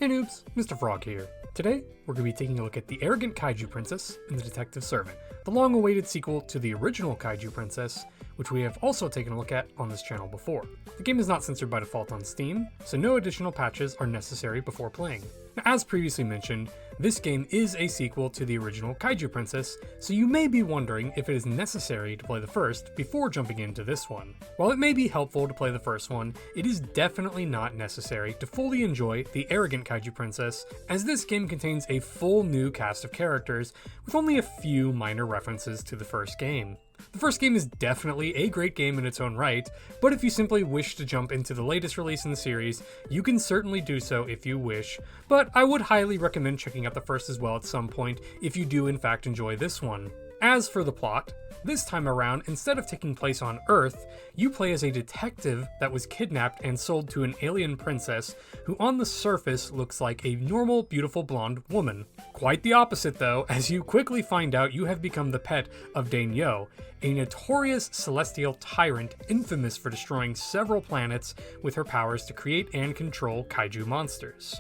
Hey noobs, Mr. Frog here. Today, we're going to be taking a look at the arrogant Kaiju Princess and the Detective Servant, the long-awaited sequel to the original Kaiju Princess, which we have also taken a look at on this channel before. The game is not censored by default on Steam, so no additional patches are necessary before playing. Now, as previously mentioned, this game is a sequel to the original Kaiju Princess, so you may be wondering if it is necessary to play the first before jumping into this one. While it may be helpful to play the first one, it is definitely not necessary to fully enjoy the arrogant Kaiju Princess, as this game contains a full new cast of characters with only a few minor references to the first game. The first game is definitely a great game in its own right, but if you simply wish to jump into the latest release in the series, you can certainly do so if you wish, but I would highly recommend checking out the first as well at some point if you do in fact enjoy this one. As for the plot, this time around, instead of taking place on Earth, you play as a detective that was kidnapped and sold to an alien princess who on the surface looks like a normal, beautiful blonde woman. Quite the opposite though, as you quickly find out you have become the pet of Dainyo, a notorious celestial tyrant infamous for destroying several planets with her powers to create and control kaiju monsters.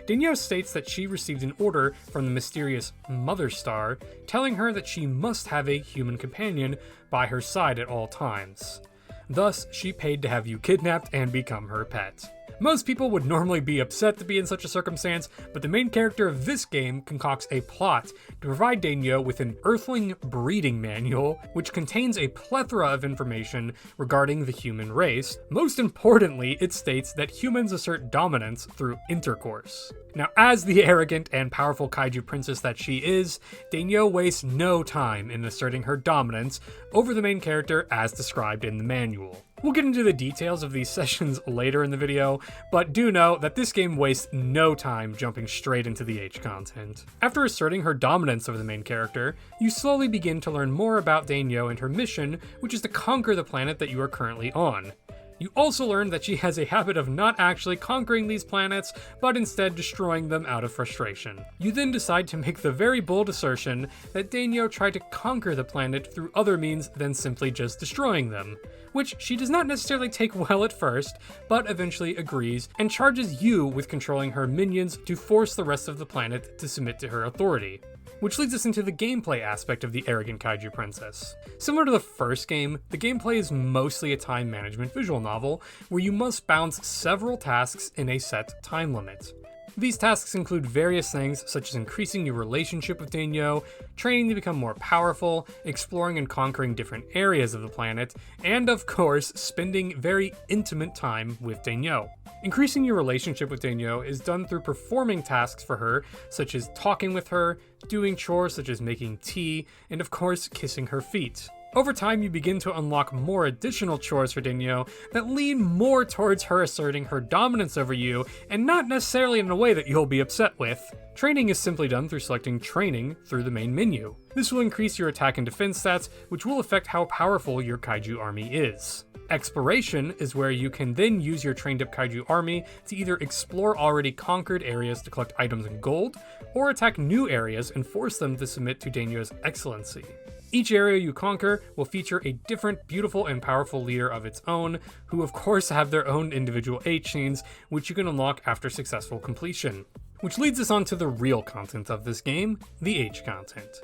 Dainyo states that she received an order from the mysterious Mother Star, telling her that she must have a human companion by her side at all times. Thus, she paid to have you kidnapped and become her pet. Most people would normally be upset to be in such a circumstance, but the main character of this game concocts a plot to provide Dainyo with an Earthling breeding manual, which contains a plethora of information regarding the human race. Most importantly, it states that humans assert dominance through intercourse. Now, as the arrogant and powerful Kaiju Princess that she is, Dainyo wastes no time in asserting her dominance over the main character as described in the manual. We'll get into the details of these sessions later in the video, but do know that this game wastes no time jumping straight into the H content. After asserting her dominance over the main character, you slowly begin to learn more about Dainyo and her mission, which is to conquer the planet that you are currently on. You also learn that she has a habit of not actually conquering these planets, but instead destroying them out of frustration. You then decide to make the very bold assertion that Dainyo tried to conquer the planet through other means than simply just destroying them, which she does not necessarily take well at first, but eventually agrees and charges you with controlling her minions to force the rest of the planet to submit to her authority. Which leads us into the gameplay aspect of the arrogant Kaiju Princess. Similar to the first game, the gameplay is mostly a time management visual novel, where you must bounce several tasks in a set time limit. These tasks include various things such as increasing your relationship with Dainyo, training to become more powerful, exploring and conquering different areas of the planet, and of course, spending very intimate time with Dainyo. Increasing your relationship with Dainyo is done through performing tasks for her, such as talking with her, doing chores such as making tea, and of course, kissing her feet. Over time, you begin to unlock more additional chores for Dainyo that lean more towards her asserting her dominance over you, and not necessarily in a way that you'll be upset with. Training is simply done through selecting training through the main menu. This will increase your attack and defense stats, which will affect how powerful your kaiju army is. Exploration is where you can then use your trained up kaiju army to either explore already conquered areas to collect items and gold, or attack new areas and force them to submit to Dainyo's excellency. Each area you conquer will feature a different, beautiful, and powerful leader of its own, who of course have their own individual H scenes, which you can unlock after successful completion. Which leads us on to the real content of this game, the H content.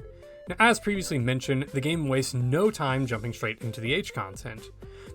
Now, as previously mentioned, the game wastes no time jumping straight into the H content.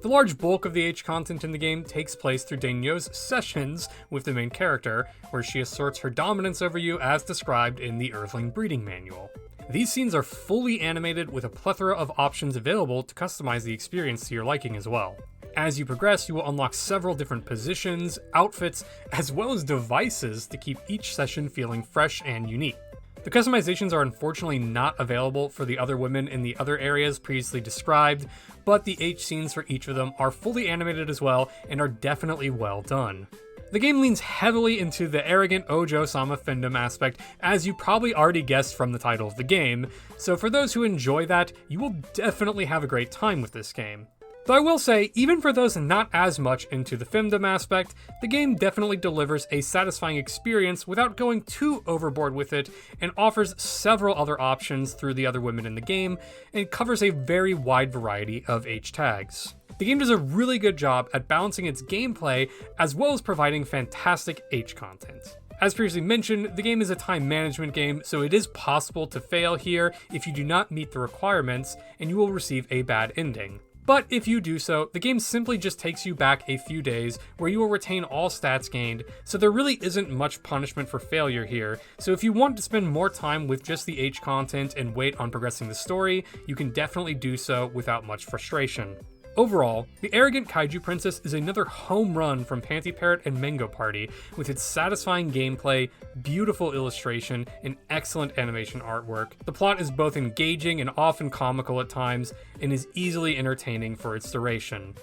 The large bulk of the H content in the game takes place through Dainyo's sessions with the main character, where she asserts her dominance over you as described in the Earthling breeding manual. These scenes are fully animated with a plethora of options available to customize the experience to your liking as well. As you progress, you will unlock several different positions, outfits, as well as devices to keep each session feeling fresh and unique. The customizations are unfortunately not available for the other women in the other areas previously described, but the H scenes for each of them are fully animated as well and are definitely well done. The game leans heavily into the arrogant Ojo-sama fandom aspect, as you probably already guessed from the title of the game, so for those who enjoy that, you will definitely have a great time with this game. Though I will say, even for those not as much into the femdom aspect, the game definitely delivers a satisfying experience without going too overboard with it, and offers several other options through the other women in the game, and covers a very wide variety of H tags. The game does a really good job at balancing its gameplay as well as providing fantastic H content. As previously mentioned, the game is a time management game, so it is possible to fail here if you do not meet the requirements, and you will receive a bad ending. But if you do so, the game simply just takes you back a few days where you will retain all stats gained, so there really isn't much punishment for failure here. So if you want to spend more time with just the H content and wait on progressing the story, you can definitely do so without much frustration. Overall, the Arrogant Kaiju Princess is another home run from Panty Parrot and Mango Party, with its satisfying gameplay, beautiful illustration, and excellent animation artwork. The plot is both engaging and often comical at times, and is easily entertaining for its duration.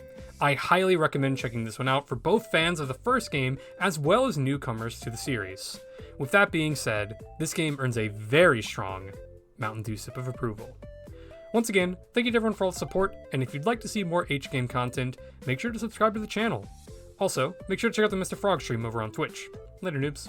I highly recommend checking this one out for both fans of the first game as well as newcomers to the series. With that being said, this game earns a very strong Mountain Dew sip of approval. Once again, thank you to everyone for all the support, and if you'd like to see more H-game content, make sure to subscribe to the channel. Also, make sure to check out the Mr. Frog stream over on Twitch. Later, noobs.